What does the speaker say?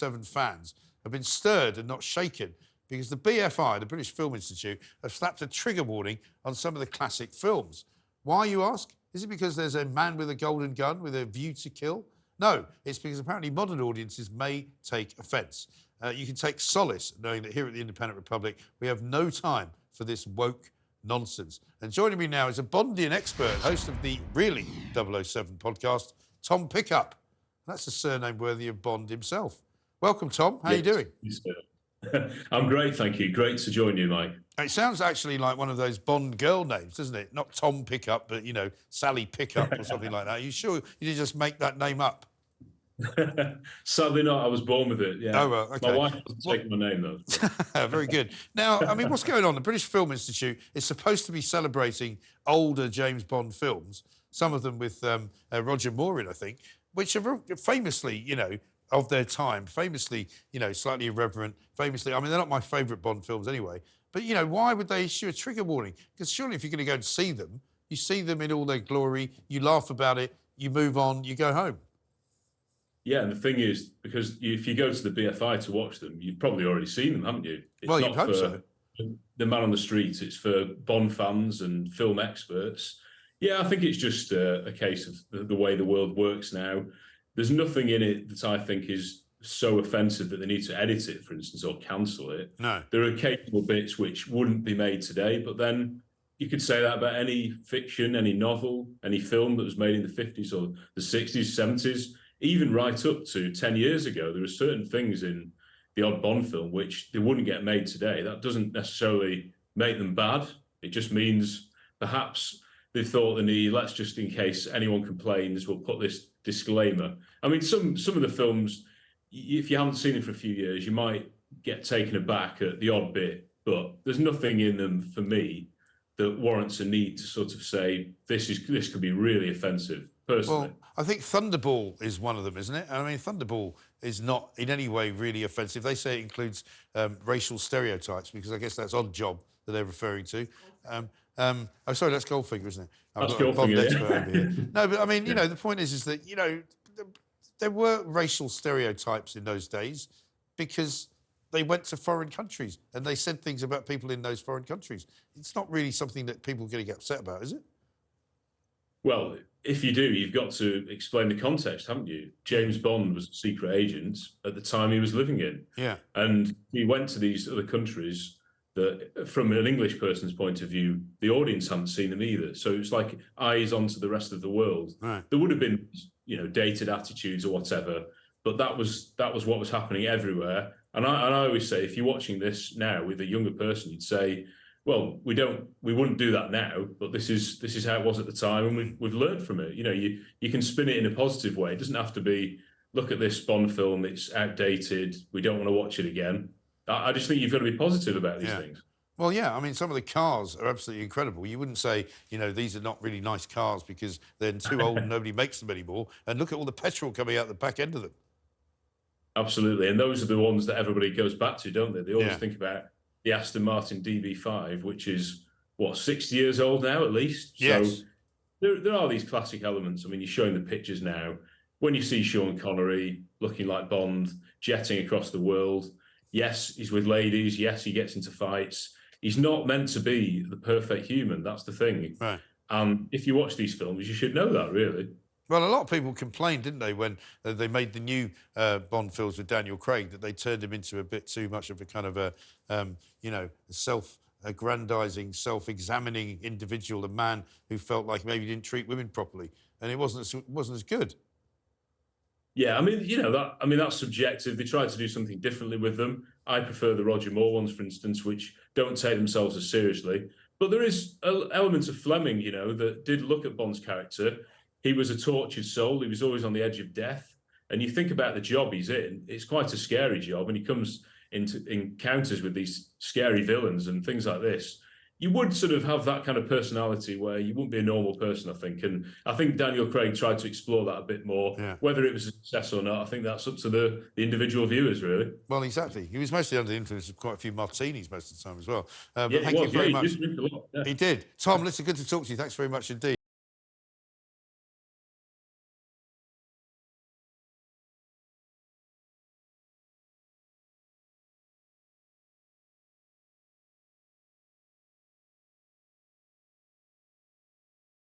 007 fans have been stirred and not shaken because the BFI, the British Film Institute, have slapped a trigger warning on some of the classic films. Why, you ask? Is it because there's a man with a golden gun with a view to kill? No, it's because apparently modern audiences may take offence. You can take solace knowing that here at the Independent Republic, we have no time for this woke nonsense. And joining me now is a Bondian expert, host of the Really 007 podcast, Tom Pickup. That's a surname worthy of Bond himself. Welcome, Tom. How are you doing? I'm great, thank you. Great to join you, Mike. It sounds actually like one of those Bond girl names, doesn't it? Not Tom Pickup, but, you know, Sally Pickup or something like that. Are you sure you didn't just make that name up? Sadly not. I was born with it, yeah. Oh, well, OK. My wife doesn't take my name, though. Very good. Now, I mean, what's going on? The British Film Institute is supposed to be celebrating older James Bond films, some of them with Roger Moore in, I think, which are famously, you know, of their time, famously, you know, slightly irreverent, famously... I mean, they're not my favourite Bond films anyway, but, you know, why would they issue a trigger warning? Because surely if you're going to go and see them, you see them in all their glory, you laugh about it, you move on, you go home. Yeah, and the thing is, because if you go to the BFI to watch them, you've probably already seen them, haven't you? It's well, not you'd hope for so. The man on the street, it's for Bond fans and film experts. Yeah, I think it's just a case of the way the world works now. There's nothing in it that I think is so offensive that they need to edit it, for instance, or cancel it. No. There are occasional bits which wouldn't be made today, but then you could say that about any fiction, any novel, any film that was made in the 50s or the 60s, 70s, even right up to 10 years ago. There are certain things in the odd Bond film which they wouldn't get made today. That doesn't necessarily make them bad. It just means perhaps they thought let's just, in case anyone complains, we'll put this disclaimer. I mean, some of the films, if you haven't seen them for a few years, you might get taken aback at the odd bit, but there's nothing in them for me that warrants a need to sort of say this could be really offensive, personally. Well, I think Thunderball is one of them, isn't it? I mean, Thunderball is not in any way really offensive. They say it includes racial stereotypes, because I guess that's Odd Job that they're referring to. Oh, sorry, that's Goldfinger, isn't it? That's Goldfinger, yeah. No, but I mean, you know, the point is that, you know, there were racial stereotypes in those days because they went to foreign countries and they said things about people in those foreign countries. It's not really something that people are going to get upset about, is it? Well, if you do, you've got to explain the context, haven't you? James Bond was a secret agent at the time he was living in. Yeah. And he went to these other countries that, from an English person's point of view, the audience hadn't seen them either. So it's like eyes onto the rest of the world. Right. There would have been, you know, dated attitudes or whatever, but that was what was happening everywhere. And I always say, if you're watching this now with a younger person, you'd say, well, we wouldn't do that now, but this is how it was at the time, and we've learned from it. You know, you can spin it in a positive way. It doesn't have to be, look at this Bond film, it's outdated, we don't want to watch it again. I just think you've got to be positive about these things. Well, yeah, I mean, some of the cars are absolutely incredible. You wouldn't say, you know, these are not really nice cars because they're too old and nobody makes them anymore. And look at all the petrol coming out the back end of them. Absolutely, and those are the ones that everybody goes back to, don't they? They always think about the Aston Martin DB5, which is, what, 60 years old now at least? Yes. So there are these classic elements. I mean, you're showing the pictures now. When you see Sean Connery looking like Bond, jetting across the world, yes, he's with ladies, yes, he gets into fights. He's not meant to be the perfect human, that's the thing. Right. And if you watch these films, you should know that, really. Well, a lot of people complained, didn't they, when they made the new Bond films with Daniel Craig, that they turned him into a bit too much of a kind of a, you know, self-aggrandising, self-examining individual, a man who felt like maybe he didn't treat women properly, and it wasn't as good. Yeah, I mean, you know, that's subjective. They tried to do something differently with them. I prefer the Roger Moore ones, for instance, which don't take themselves as seriously. But there is elements of Fleming, you know, that did look at Bond's character. He was a tortured soul. He was always on the edge of death. And you think about the job he's in, it's quite a scary job. And he comes into encounters with these scary villains and things like this. You would sort of have that kind of personality where you wouldn't be a normal person, I think. And I think Daniel Craig tried to explore that a bit more. Yeah. Whether it was a success or not, I think that's up to the individual viewers, really. Well, exactly. He was mostly under the influence of quite a few martinis most of the time as well. Yeah, thank you very much. He did drink a lot. Yeah. He did. Tom, listen, good to talk to you. Thanks very much indeed.